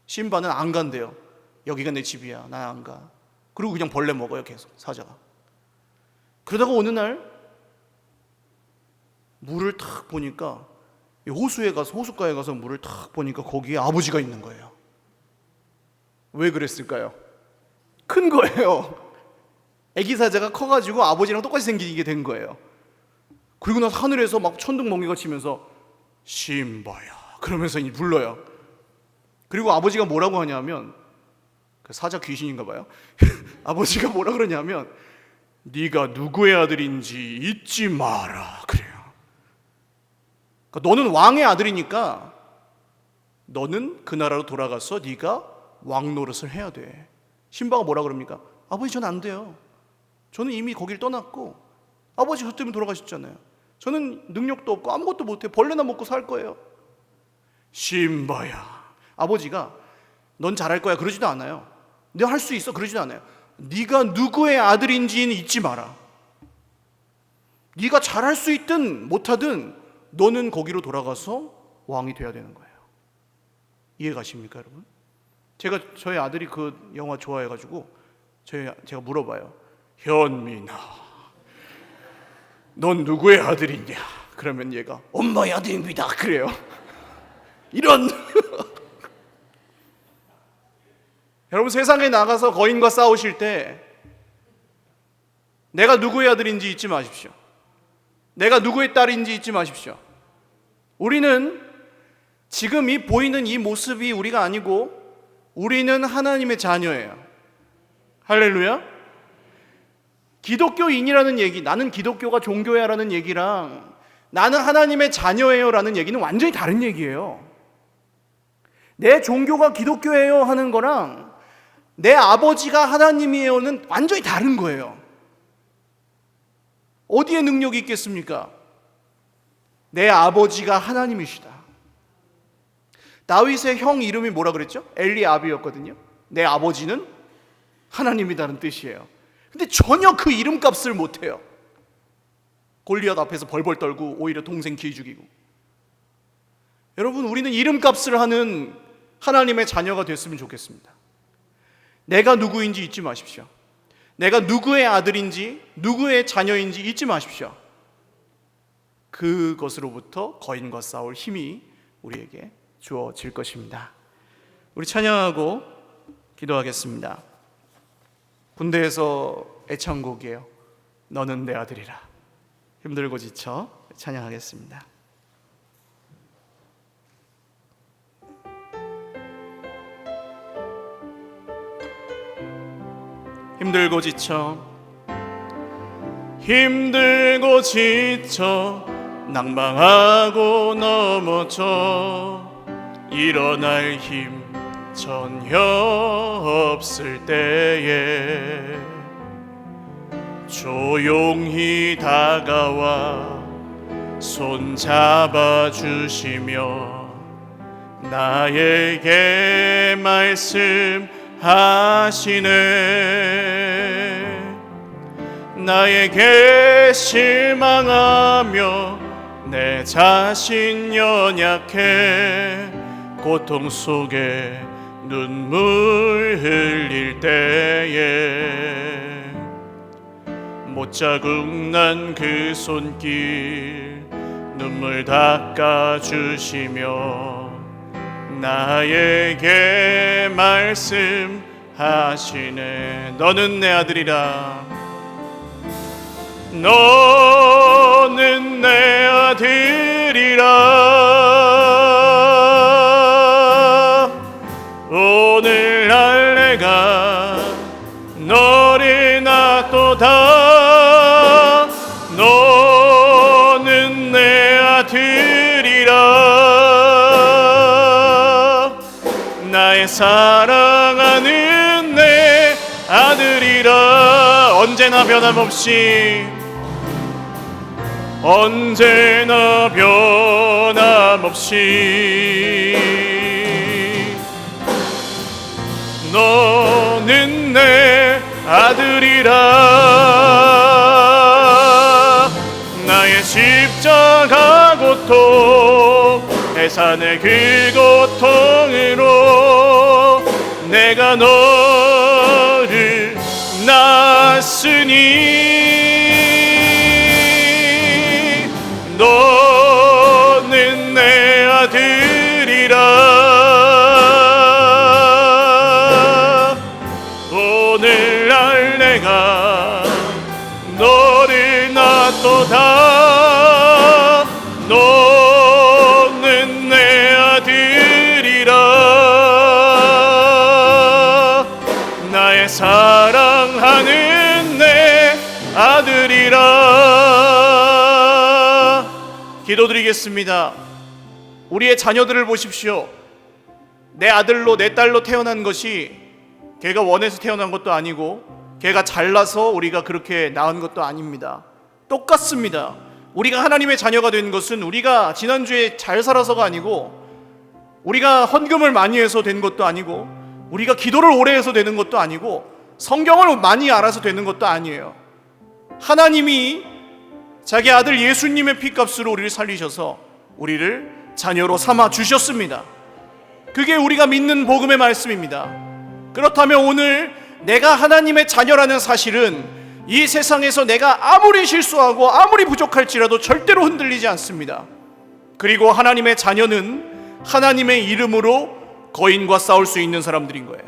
심바는 안 간대요. 여기가 내 집이야, 난 안 가. 그리고 그냥 벌레 먹어요, 계속 사자가. 그러다가 어느 날 물을 탁 보니까, 호숫가에 가서 물을 탁 보니까 거기에 아버지가 있는 거예요. 왜 그랬을까요? 큰 거예요. 애기 사자가 커가지고 아버지랑 똑같이 생기게 된 거예요. 그리고 나서 하늘에서 막 천둥번개가 치면서 심바야 그러면서 불러요. 그리고 아버지가 뭐라고 하냐면, 그 사자 귀신인가 봐요. 아버지가 뭐라 그러냐면, 네가 누구의 아들인지 잊지 마라 그래요. 그러니까 너는 왕의 아들이니까 너는 그 나라로 돌아가서 네가 왕 노릇을 해야 돼. 심바가 뭐라 그럽니까? 아버지 저는 안 돼요. 저는 이미 거길 떠났고 아버지 저 때문에 돌아가셨잖아요. 저는 능력도 없고 아무것도 못해. 벌레나 먹고 살 거예요. 심바야, 아버지가 넌 잘할 거야 그러지도 않아요. 내가 할 수 있어 그러지도 않아요. 네가 누구의 아들인지는 잊지 마라. 네가 잘할 수 있든 못하든 너는 거기로 돌아가서 왕이 돼야 되는 거예요. 이해 가십니까 여러분? 저희 아들이 그 영화 좋아해가지고 제가 물어봐요. 현민아, 넌 누구의 아들이냐? 그러면 얘가 엄마의 아들입니다 그래요. 이런 여러분, 세상에 나가서 거인과 싸우실 때 내가 누구의 아들인지 잊지 마십시오. 내가 누구의 딸인지 잊지 마십시오. 우리는 지금 이 보이는 이 모습이 우리가 아니고 우리는 하나님의 자녀예요. 할렐루야. 기독교인이라는 얘기, 나는 기독교가 종교야 라는 얘기랑 나는 하나님의 자녀예요 라는 얘기는 완전히 다른 얘기예요. 내 종교가 기독교예요 하는 거랑 내 아버지가 하나님이에요는 완전히 다른 거예요. 어디에 능력이 있겠습니까? 내 아버지가 하나님이시다. 다윗의 형 이름이 뭐라 그랬죠? 엘리아비였거든요. 내 아버지는 하나님이라는 뜻이에요. 근데 전혀 그 이름값을 못해요. 골리앗 앞에서 벌벌 떨고 오히려 동생 기 죽이고. 여러분, 우리는 이름값을 하는 하나님의 자녀가 됐으면 좋겠습니다. 내가 누구인지 잊지 마십시오. 내가 누구의 아들인지 누구의 자녀인지 잊지 마십시오. 그것으로부터 거인과 싸울 힘이 우리에게 주어질 것입니다. 우리 찬양하고 기도하겠습니다. 군대에서 애창곡이에요. 너는 내 아들이라. 힘들고 지쳐 찬양하겠습니다. 힘들고 지쳐 낭망하고 넘어져 일어날 힘 전혀 없을 때에 조용히 다가와 손 잡아주시며 나에게 말씀하시네. 나에게 실망하며 내 자신 연약해 고통 속에 눈물 흘릴 때에 못자국 난 그 손길 눈물 닦아주시며 나에게 말씀하시네. 너는 내 아들이라. 너는 내 아들이라. 오늘날 내가 너를 낳도다. 너는 내 아들이라. 나의 사랑하는 내 아들이라. 언제나 변함없이 너는 내 아들이라. 나의 십자가 고통 해산의 그 고통으로 내가 너를 낳았으니 너는 내 아들이라. 오늘날 내가 너를 낳도다. 너는 내 아들이라. 나의 사랑하는 내 아들이라. 기도드리겠습니다. 우리의 자녀들을 보십시오. 내 아들로 내 딸로 태어난 것이 걔가 원해서 태어난 것도 아니고 걔가 잘나서 우리가 그렇게 낳은 것도 아닙니다. 똑같습니다. 우리가 하나님의 자녀가 된 것은 우리가 지난주에 잘 살아서가 아니고 우리가 헌금을 많이 해서 된 것도 아니고 우리가 기도를 오래 해서 되는 것도 아니고 성경을 많이 알아서 되는 것도 아니에요. 하나님이 자기 아들 예수님의 피값으로 우리를 살리셔서 우리를 자녀로 삼아 주셨습니다. 그게 우리가 믿는 복음의 말씀입니다. 그렇다면 오늘 내가 하나님의 자녀라는 사실은 이 세상에서 내가 아무리 실수하고 아무리 부족할지라도 절대로 흔들리지 않습니다. 그리고 하나님의 자녀는 하나님의 이름으로 거인과 싸울 수 있는 사람들인 거예요.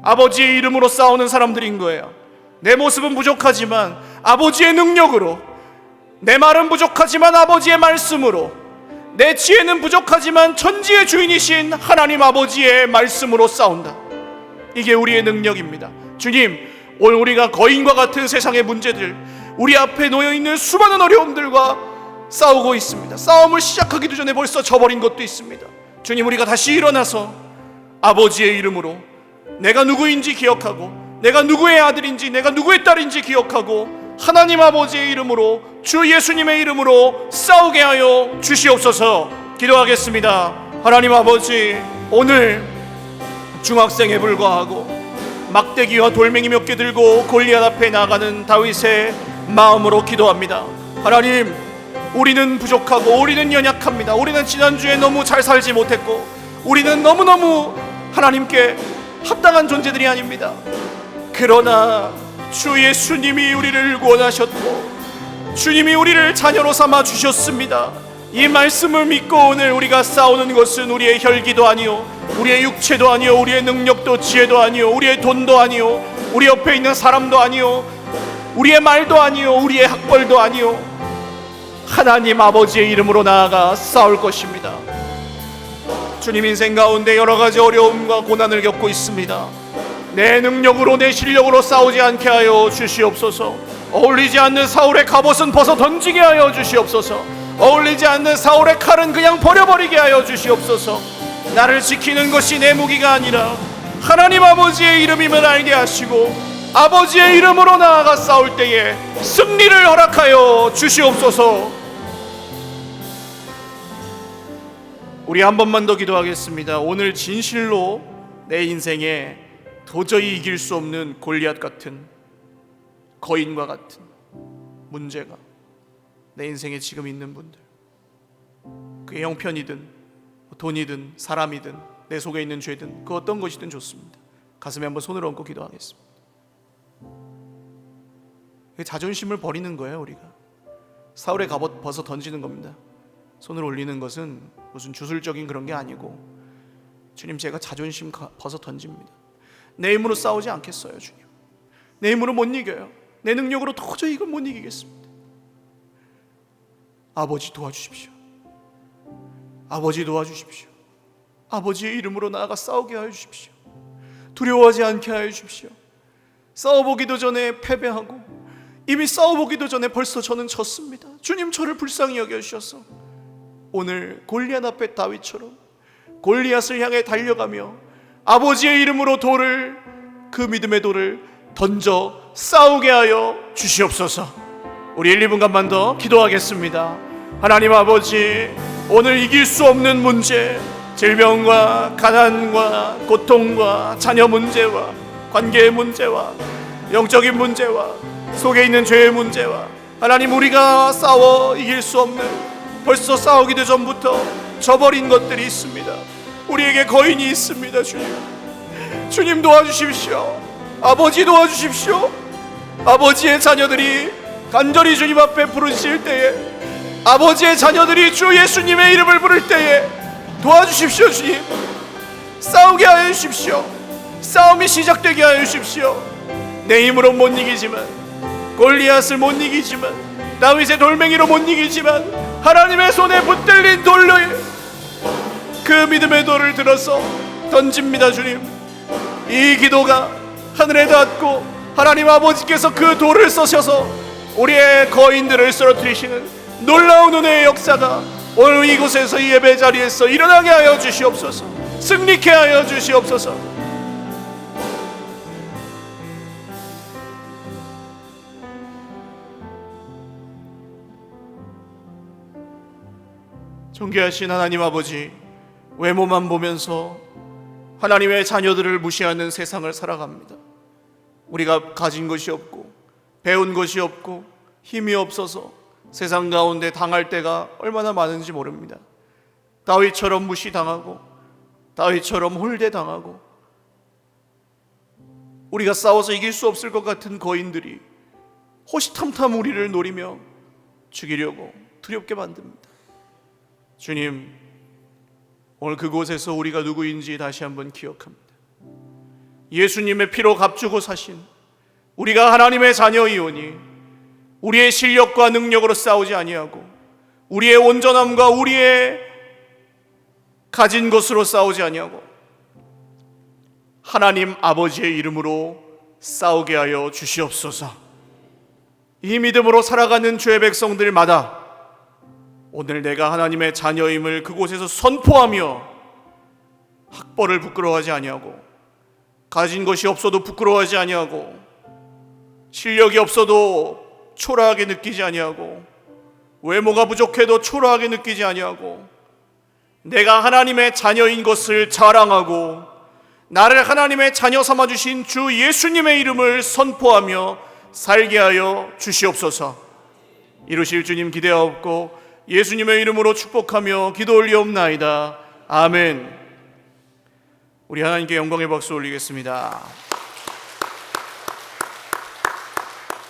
아버지의 이름으로 싸우는 사람들인 거예요. 내 모습은 부족하지만 아버지의 능력으로, 내 말은 부족하지만 아버지의 말씀으로, 내 지혜는 부족하지만 천지의 주인이신 하나님 아버지의 말씀으로 싸운다. 이게 우리의 능력입니다. 주님, 오늘 우리가 거인과 같은 세상의 문제들, 우리 앞에 놓여있는 수많은 어려움들과 싸우고 있습니다. 싸움을 시작하기도 전에 벌써 져버린 것도 있습니다. 주님, 우리가 다시 일어나서 아버지의 이름으로 내가 누구인지 기억하고, 내가 누구의 아들인지, 내가 누구의 딸인지 기억하고, 하나님 아버지의 이름으로, 주 예수님의 이름으로 싸우게 하여 주시옵소서. 기도하겠습니다. 하나님 아버지, 오늘 중학생에 불과하고 막대기와 돌멩이 몇 개 들고 골리앗 앞에 나가는 다윗의 마음으로 기도합니다. 하나님, 우리는 부족하고 우리는 연약합니다. 우리는 지난주에 너무 잘 살지 못했고 우리는 너무너무 하나님께 합당한 존재들이 아닙니다. 그러나 주 예수님이 우리를 구원하셨고 주님이 우리를 자녀로 삼아 주셨습니다. 이 말씀을 믿고 오늘 우리가 싸우는 것은 우리의 혈기도 아니요, 우리의 육체도 아니요, 우리의 능력도 지혜도 아니요, 우리의 돈도 아니요, 우리 옆에 있는 사람도 아니요, 우리의 말도 아니요, 우리의 학벌도 아니요, 하나님 아버지의 이름으로 나아가 싸울 것입니다. 주님, 인생 가운데 여러 가지 어려움과 고난을 겪고 있습니다. 내 능력으로 내 실력으로 싸우지 않게 하여 주시옵소서. 어울리지 않는 사울의 갑옷은 벗어 던지게 하여 주시옵소서. 어울리지 않는 사울의 칼은 그냥 버려버리게 하여 주시옵소서. 나를 지키는 것이 내 무기가 아니라 하나님 아버지의 이름임을 알게 하시고 아버지의 이름으로 나아가 싸울 때에 승리를 허락하여 주시옵소서. 우리 한 번만 더 기도하겠습니다. 오늘 진실로 내 인생에 도저히 이길 수 없는 골리앗 같은, 거인과 같은 문제가 내 인생에 지금 있는 분들, 그게 형편이든 돈이든 사람이든 내 속에 있는 죄든 그 어떤 것이든 좋습니다. 가슴에 한번 손을 얹고 기도하겠습니다. 자존심을 버리는 거예요. 우리가 사울의 갑옷 벗어 던지는 겁니다. 손을 올리는 것은 무슨 주술적인 그런 게 아니고, 주님, 제가 자존심 벗어 던집니다. 내 힘으로 싸우지 않겠어요. 주님, 내 힘으로 못 이겨요. 내 능력으로 도저히 이걸 못 이기겠습니다. 아버지 도와주십시오. 아버지 도와주십시오. 아버지의 이름으로 나아가 싸우게 하여 주십시오. 두려워하지 않게 하여 주십시오. 싸워보기도 전에 패배하고 이미 싸워보기도 전에 벌써 저는 졌습니다. 주님, 저를 불쌍히 여겨주셔서 오늘 골리앗 앞에 다윗처럼 골리앗을 향해 달려가며 아버지의 이름으로 돌을, 그 믿음의 돌을 던져 싸우게 하여 주시옵소서. 우리 1, 2분간만 더 기도하겠습니다. 하나님 아버지, 오늘 이길 수 없는 문제, 질병과 가난과 고통과 자녀 문제와 관계의 문제와 영적인 문제와 속에 있는 죄의 문제와, 하나님, 우리가 싸워 이길 수 없는, 벌써 싸우기도 전부터 져버린 것들이 있습니다. 우리에게 거인이 있습니다. 주님 도와주십시오. 아버지 도와주십시오. 아버지의 자녀들이 간절히 주님 앞에 부르실 때에, 아버지의 자녀들이 주 예수님의 이름을 부를 때에 도와주십시오. 주님, 싸우게 하여 주십시오. 싸움이 시작되게 하여 주십시오. 내 힘으로 못 이기지만, 골리앗을 못 이기지만, 다윗의 돌멩이로 못 이기지만, 하나님의 손에 붙들린 돌로 그 믿음의 돌을 들어서 던집니다. 주님, 이 기도가 하늘에 닿고 하나님 아버지께서 그 돌을 써셔서 우리의 거인들을 쓰러뜨리시는 놀라운 은혜의 역사가 오늘 이곳에서, 이 예배 자리에서 일어나게 하여 주시옵소서. 승리케 하여 주시옵소서. 존귀하신 하나님 아버지, 외모만 보면서 하나님의 자녀들을 무시하는 세상을 살아갑니다. 우리가 가진 것이 없고 배운 것이 없고 힘이 없어서 세상 가운데 당할 때가 얼마나 많은지 모릅니다. 다윗처럼 무시당하고 다윗처럼 홀대당하고 우리가 싸워서 이길 수 없을 것 같은 거인들이 호시탐탐 우리를 노리며 죽이려고 두렵게 만듭니다. 주님, 오늘 그곳에서 우리가 누구인지 다시 한번 기억합니다. 예수님의 피로 값주고 사신 우리가 하나님의 자녀이오니 우리의 실력과 능력으로 싸우지 아니하고 우리의 온전함과 우리의 가진 것으로 싸우지 아니하고 하나님 아버지의 이름으로 싸우게 하여 주시옵소서. 이 믿음으로 살아가는 주의 백성들마다 오늘 내가 하나님의 자녀임을 그곳에서 선포하며 학벌을 부끄러워하지 아니하고 가진 것이 없어도 부끄러워하지 아니하고 실력이 없어도 초라하게 느끼지 아니하고 외모가 부족해도 초라하게 느끼지 아니하고 내가 하나님의 자녀인 것을 자랑하고 나를 하나님의 자녀 삼아주신 주 예수님의 이름을 선포하며 살게 하여 주시옵소서. 이루실 주님 기대하옵고 예수님의 이름으로 축복하며 기도 올리옵나이다. 아멘. 우리 하나님께 영광의 박수 올리겠습니다.